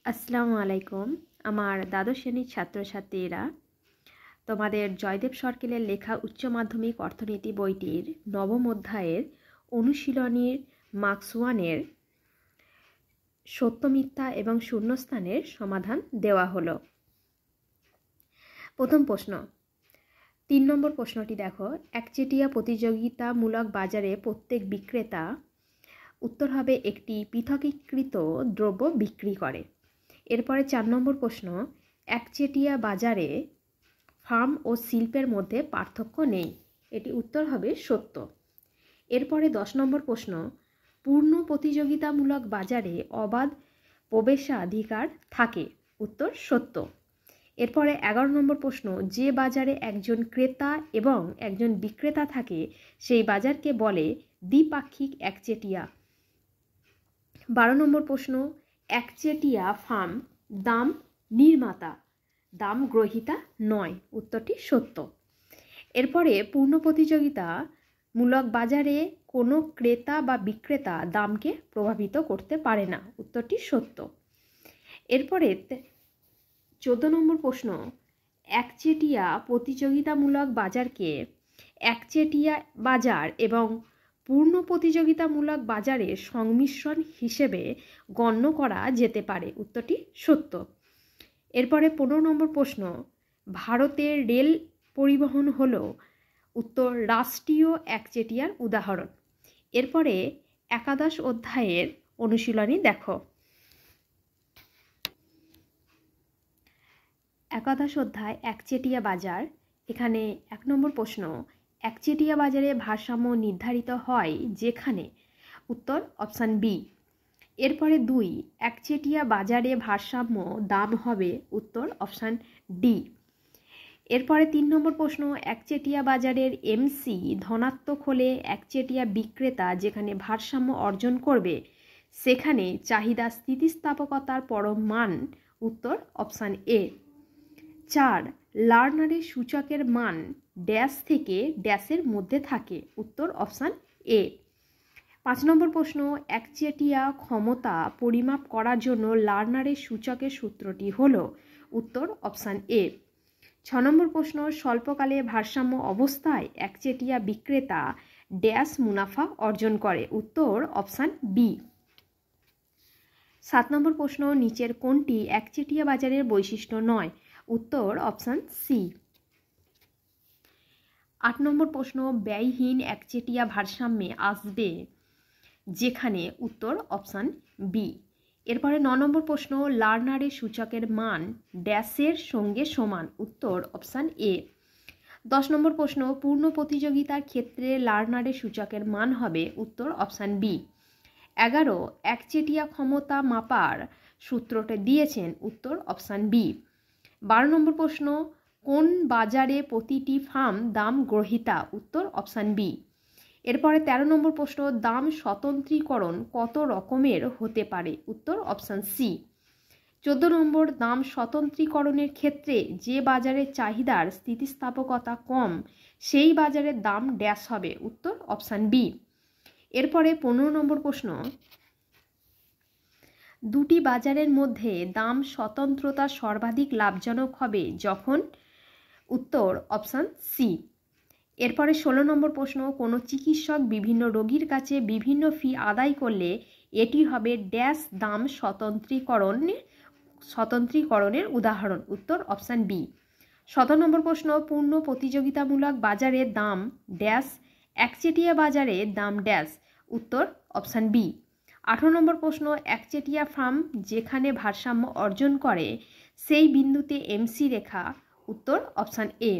আসসালামু আলাইকুম। আমার দ্বাদশ শ্রেণীর ছাত্রছাত্রীরা, তোমাদের জয়দেব সরকেলের লেখা উচ্চ মাধ্যমিক অর্থনীতি বইটির নবম অধ্যায়ের অনুশীলনীর মার্কস 1-এর সত্য মিথ্যা এবং শূন্যস্থানের সমাধান দেওয়া হলো। প্রথম প্রশ্ন, 3 নম্বর প্রশ্নটি দেখো। একচেটিয়া প্রতিযোগিতামূলক বাজারে প্রত্যেক বিক্রেতা, উত্তর হবে, একটি পৃথকীকৃত দ্রব্য বিক্রি করে। এরপরে 4 নম্বর প্রশ্ন, একচেটিয়া বাজারে ফার্ম ও শিল্পের মধ্যে পার্থক্য নেই। এটি উত্তর হবে সত্য। এরপরে 10 নম্বর প্রশ্ন, পূর্ণ প্রতিযোগিতামূলক বাজারে অবাধ প্রবেশাধিকার থাকে। উত্তর সত্য। এরপরে 11 নম্বর প্রশ্ন, যে বাজারে একজন ক্রেতা এবং একজন বিক্রেতা থাকে সেই বাজারকে বলে দ্বিপাক্ষিক একচেটিয়া। 12 নম্বর প্রশ্ন, একচেটিয়া ফার্ম দাম নির্মাতা, দাম গ্রহীতা নয়। উত্তরটি সত্য। এরপরে পূর্ণ প্রতিযোগিতামূলক বাজারে কোনো ক্রেতা বা বিক্রেতা দামকে প্রভাবিত করতে পারে না। উত্তরটি সত্য। এরপরে 14 নম্বর প্রশ্ন, একচেটিয়া প্রতিযোগিতামূলক বাজারকে একচেটিয়া বাজার এবং পূর্ণ প্রতিযোগিতামূলক বাজারের সংমিশ্রণ হিসেবে গণ্য করা যেতে পারে। উত্তরটি সত্য। এরপরে 15 নম্বর প্রশ্ন, ভারতের রেল পরিবহন হল, উত্তর রাষ্ট্রীয় একচেটিয়ার উদাহরণ। এরপরে একাদশ অধ্যায়ের অনুশীলনী দেখো। একাদশ অধ্যায় একচেটিয়া বাজার। এখানে 1 নম্বর প্রশ্ন, একচেটিয়া বাজারে ভারসাম্য নির্ধারিত হয় যেখানে, উত্তর অপশান বি। এরপরে 2, একচেটিয়া বাজারে ভারসাম্য দাম হবে, উত্তর অপশান ডি। এরপরে 3 নম্বর প্রশ্ন, একচেটিয়া বাজারের এমসি ধনাত্মক হলে একচেটিয়া বিক্রেতা যেখানে ভারসাম্য অর্জন করবে সেখানে চাহিদা স্থিতিস্থাপকতার পরম মান। উত্তর অপশান এ। 4, লার্নারের সূচকের মান ড্যাশ থেকে ড্যাশের মধ্যে থাকে। উত্তর অপশান এ। 5 নম্বর প্রশ্ন, একচেটিয়া ক্ষমতা পরিমাপ করার জন্য লার্নারের সূচকের সূত্রটি হল, উত্তর অপশান এ। 6 নম্বর প্রশ্ন, স্বল্পকালে ভারসাম্য অবস্থায় একচেটিয়া বিক্রেতা ড্যাশ মুনাফা অর্জন করে। উত্তর অপশান বি। 7 নম্বর প্রশ্ন, নিচের কোনটি একচেটিয়া বাজারের বৈশিষ্ট্য নয়। উত্তর অপশান সি। 8 নম্বর প্রশ্ন, ব্যয়হীন একচেটিয়া ভারসাম্যে আসবে যেখানে, উত্তর অপশান বি। এরপরে 9 নম্বর প্রশ্ন, লার্নারের সূচকের মান ড্যাশের সঙ্গে সমান। উত্তর অপশান এ। 10 নম্বর প্রশ্ন, পূর্ণ প্রতিযোগিতার ক্ষেত্রে লার্নারের সূচকের মান হবে। উত্তর অপশান বি। 11, একচেটিয়া ক্ষমতা মাপার সূত্রটা দিয়েছেন। উত্তর অপশান বি। 12 নম্বর প্রশ্ন, কোন বাজারে প্রতিটি ফার্ম দাম গ্রহীতা। উত্তর অপশান বি। এরপরে 13 নম্বর প্রশ্ন, দাম স্বতন্ত্রীকরণ কত রকমের হতে পারে। উত্তর অপশান সি। 14 নম্বর, দাম স্বতন্ত্রীকরণের ক্ষেত্রে যে বাজারের চাহিদার স্থিতিস্থাপকতা কম সেই বাজারের দাম ড্যাশ হবে। উত্তর অপশান বি। এরপরে 15 নম্বর প্রশ্ন, দুটি বাজারের মধ্যে দাম স্বতন্ত্রতা সর্বাধিক লাভজনক হবে যখন। উত্তর অপশান সি। এরপরে 16 নম্বর প্রশ্ন, কোনো চিকিৎসক বিভিন্ন রোগীর কাছে বিভিন্ন ফি আদায় করলে এটি হবে ড্যাশ দাম স্বতন্ত্রীকরণের উদাহরণ। উত্তর অপশান বি। 17 নম্বর প্রশ্ন, পূর্ণ প্রতিযোগিতামূলক বাজারে দাম ড্যাশ, একচেটিয়া বাজারে দাম ড্যাশ। উত্তর অপশান বি। 18 নম্বর প্রশ্ন, একচেটিয়া ফার্ম যেখানে ভারসাম্য অর্জন করে সেই বিন্দুতে এমসি রেখা। উত্তর অপশান এ।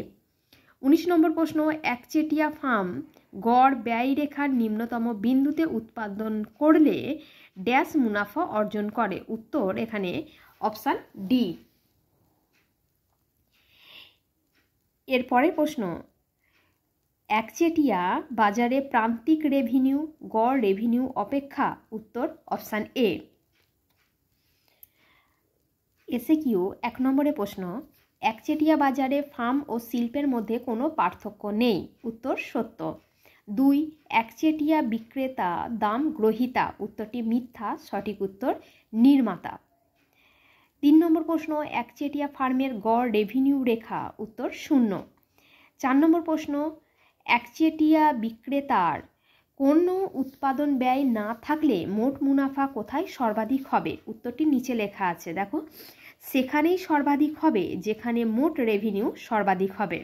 19 নম্বর প্রশ্ন, একচেটিয়া ফার্ম গড় ব্যয় রেখার নিম্নতম বিন্দুতে উৎপাদন করলে ড্যাশ মুনাফা অর্জন করে। উত্তর এখানে অপশান ডি। এরপরের প্রশ্ন, একচেটিয়া বাজারে প্রান্তিক রেভিনিউ গড় রেভিনিউ অপেক্ষা। উত্তর অপশান এ। এসএকিউ 1 নম্বরের প্রশ্ন, একচেটিয়া বাজারে ফার্ম ও শিল্পের মধ্যে কোনো পার্থক্য নেই। উত্তর সত্য। 2, একচেটিয়া বিক্রেতা দাম গ্রহীতা। উত্তরটি মিথ্যা, সঠিক উত্তর নির্মাতা। 3 নম্বর প্রশ্ন, একচেটিয়া ফার্মের গড় রেভিনিউ রেখা, উত্তর 0। 4 নম্বর প্রশ্ন, একচেটিয়া বিক্রেতার কোনো উৎপাদন ব্যয় না থাকলে মোট মুনাফা কোথায় সর্বাধিক হবে? উত্তরটি নিচে লেখা আছে, দেখো, সেখানেই সর্বাধিক হবে যেখানে মোট রেভিনিউ সর্বাধিক হবে।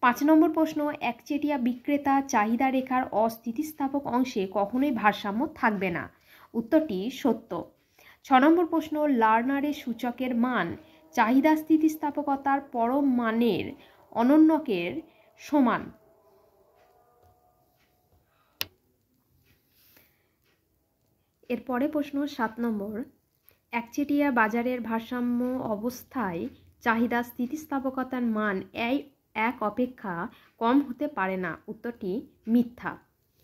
5 নম্বর প্রশ্ন, একচেটিয়া বিক্রেতা চাহিদা রেখার অস্থিতিস্থাপক অংশে কখনোই ভারসাম্য থাকবে না। উত্তরটি সত্য। 6 নম্বর প্রশ্ন, লার্নারের সূচকের মান চাহিদা স্থিতিস্থাপকতার পরম মানের অনন্যকের সমান। এরপরে প্রশ্ন 7 নম্বর, একচেটিয়া বাজারের ভারসাম্য অবস্থায় চাহিদা স্থিতিস্থাপকতার মান এক অপেক্ষা কম হতে পারে না। উত্তরটি মিথ্যা।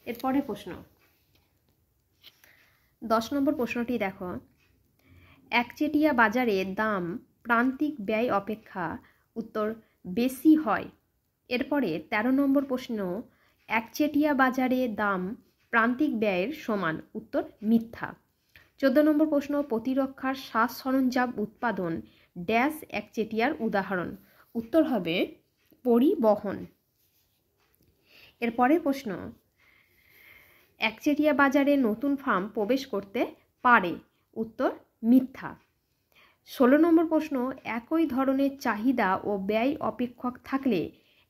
এরপরে প্রশ্ন 10 নম্বর প্রশ্নটি দেখো, একচেটিয়া বাজারে দাম প্রান্তিক ব্যয় অপেক্ষা, উত্তর বেশি হয়। এরপরে 13 নম্বর প্রশ্ন, একচেটিয়া বাজারে দাম প্রান্তিক ব্যয়ের সমান, উত্তর মিথ্যা। 14 নম্বর প্রশ্ন, প্রতিরক্ষার সাজ সরঞ্জাম উৎপাদন ড্যাশ একচেটিয়ার উদাহরণ। উত্তর হবে পরিবহন। এরপরের প্রশ্ন, একচেটিয়া বাজারে নতুন ফার্ম প্রবেশ করতে পারে। উত্তর মিথ্যা। 16 নম্বর প্রশ্ন, একই ধরনের চাহিদা ও ব্যয় অপেক্ষক থাকলে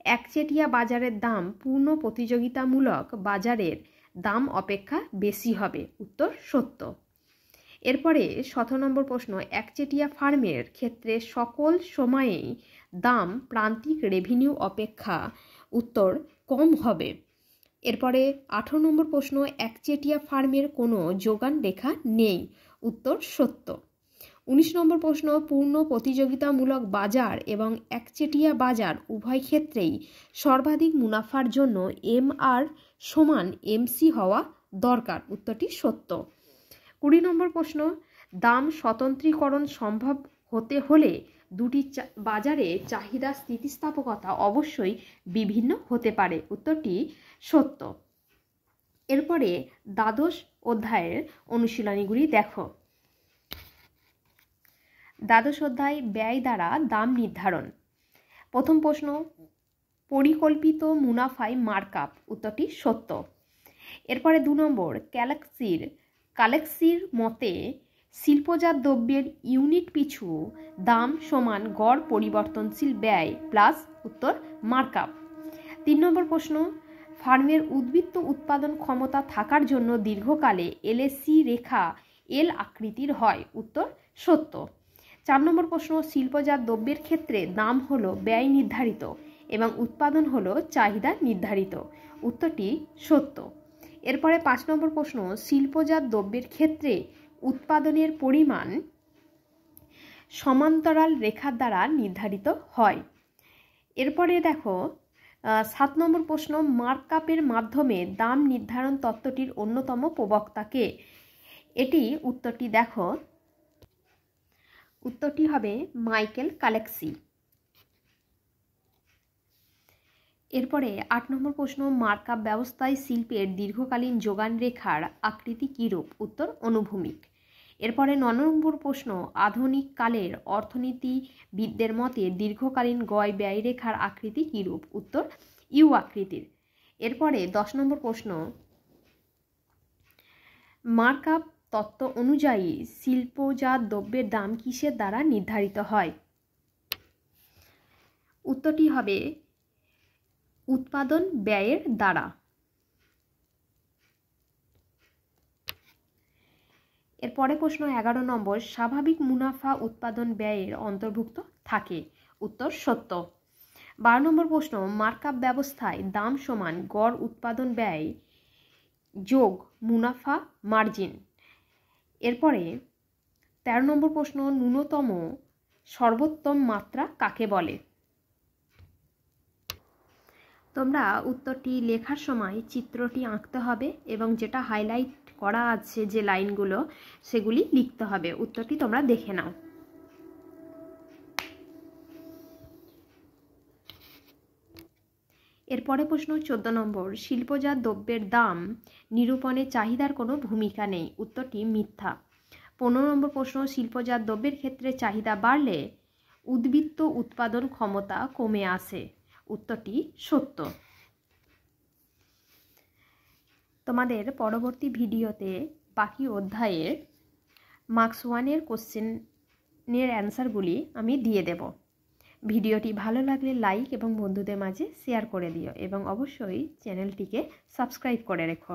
একচেটিয়া বাজারের দাম পূর্ণ প্রতিযোগিতামূলক বাজারের দাম অপেক্ষা বেশি হবে। উত্তর সত্য। এরপরে 17 নম্বর প্রশ্ন, একচেটিয়া ফার্মের ক্ষেত্রে সকল সময়েই দাম প্রান্তিক রেভিনিউ অপেক্ষা, উত্তর কম হবে। এরপরে 18 নম্বর প্রশ্ন, একচেটিয়া ফার্মের কোনো যোগান রেখা নেই। উত্তর সত্য। 19 নম্বর প্রশ্ন, পূর্ণ প্রতিযোগিতামূলক বাজার এবং একচেটিয়া বাজার উভয় ক্ষেত্রেই সর্বাধিক মুনাফার জন্য MR সমান MC হওয়া দরকার। উত্তরটি সত্য। 20 নম্বর প্রশ্ন, দাম স্বতন্ত্রীকরণ সম্ভব হতে হলে দুটি বাজারে চাহিদা স্থিতিস্থাপকতা অবশ্যই বিভিন্ন হতে পারে। উত্তরটি সত্য। এরপরে দ্বাদশ অধ্যায়ের অনুশীলনীগুলি দেখো। দ্বাদশ অধ্যায়, ব্যয় দ্বারা দাম নির্ধারণ। প্রথম প্রশ্ন, পরিকল্পিত মুনাফায় মার্কআপ। উত্তরটি সত্য। এরপরে 2 নম্বর, কালেক্সির মতে শিল্পজাত দ্রব্যের ইউনিট পিছু দাম সমান গড় পরিবর্তনশীল ব্যয় প্লাস, উত্তর মার্কআপ। 3 নম্বর প্রশ্ন, ফার্মের উদ্বৃত্ত উৎপাদন ক্ষমতা থাকার জন্য দীর্ঘকালে LAC রেখা L আকৃতির হয়। উত্তর সত্য। 4 নম্বর প্রশ্ন, শিল্পজাত দ্রব্যের ক্ষেত্রে দাম হলো ব্যয় নির্ধারিত এবং উৎপাদন হলো চাহিদা নির্ধারিত। উত্তরটি সত্য। এরপরে 5 নম্বর প্রশ্ন, শিল্পজাত দ্রব্যের ক্ষেত্রে উৎপাদনের পরিমাণ সমান্তরাল রেখার দ্বারা নির্ধারিত হয়। এরপরে দেখো 7 নম্বর প্রশ্ন, মার্কআপের মাধ্যমে দাম নির্ধারণ তত্ত্বটির অন্যতম প্রবক্তাকে। এটি উত্তরটি দেখো, উত্তরটি হবে মাইকেল কালেক্সি। এরপরে 8 নম্বর প্রশ্ন, মার্কআপ ব্যবস্থায় শিল্পের দীর্ঘকালীন যোগান রেখার আকৃতি কীরূপ? উত্তর অনুভূমিক। এরপরে 9 নম্বর প্রশ্ন, আধুনিক কালের অর্থনীতিবিদদের মতে দীর্ঘকালীন ব্যয় রেখার আকৃতি কীরূপ? উত্তর ইউ আকৃতির। এরপরে 10 নম্বর প্রশ্ন, মার্কআপ তত্ত্ব অনুযায়ী শিল্পজাত দ্রব্যের দাম কিসের দ্বারা নির্ধারিত হয়? উত্তরটি হবে উৎপাদন ব্যয়ের দ্বারা। এরপরে প্রশ্ন 11 নম্বর, স্বাভাবিক মুনাফা উৎপাদন ব্যয়ের অন্তর্ভুক্ত থাকে। উত্তর সত্য। 12 নম্বর প্রশ্ন, মার্কআপ ব্যবস্থায় দাম সমান গড় উৎপাদন ব্যয় যোগ মুনাফা মার্জিন। এরপরে 13 নম্বর প্রশ্ন, ন্যূনতম সর্বোত্তম মাত্রা কাকে বলে? তোমরা উত্তরটি লেখার সময় চিত্রটি আঁকতে হবে এবং যেটা হাইলাইট করা আছে যে লাইনগুলো সেগুলি লিখতে হবে। উত্তরটি তোমরা দেখে নাও। এরপরে প্রশ্ন 14 নম্বর, শিল্পজাত দ্রব্যের দাম নিরূপণে চাহিদার কোনো ভূমিকা নেই। উত্তরটি মিথ্যা। 15 নম্বর প্রশ্ন, শিল্পজাত দ্রব্যের ক্ষেত্রে চাহিদা বাড়লে উদ্বৃত্ত উৎপাদন ক্ষমতা কমে আসে। উত্তরটি সত্য। তোমাদের পরবর্তী ভিডিওতে বাকি অধ্যায়ের মার্কস 1-এর কোশ্চেনের অ্যান্সারগুলি আমি দিয়ে দেব। ভিডিওটি ভালো লাগলে লাইক এবং বন্ধুদের মাঝে শেয়ার করে দিও এবং অবশ্যই চ্যানেলটিকে সাবস্ক্রাইব করে রেখো।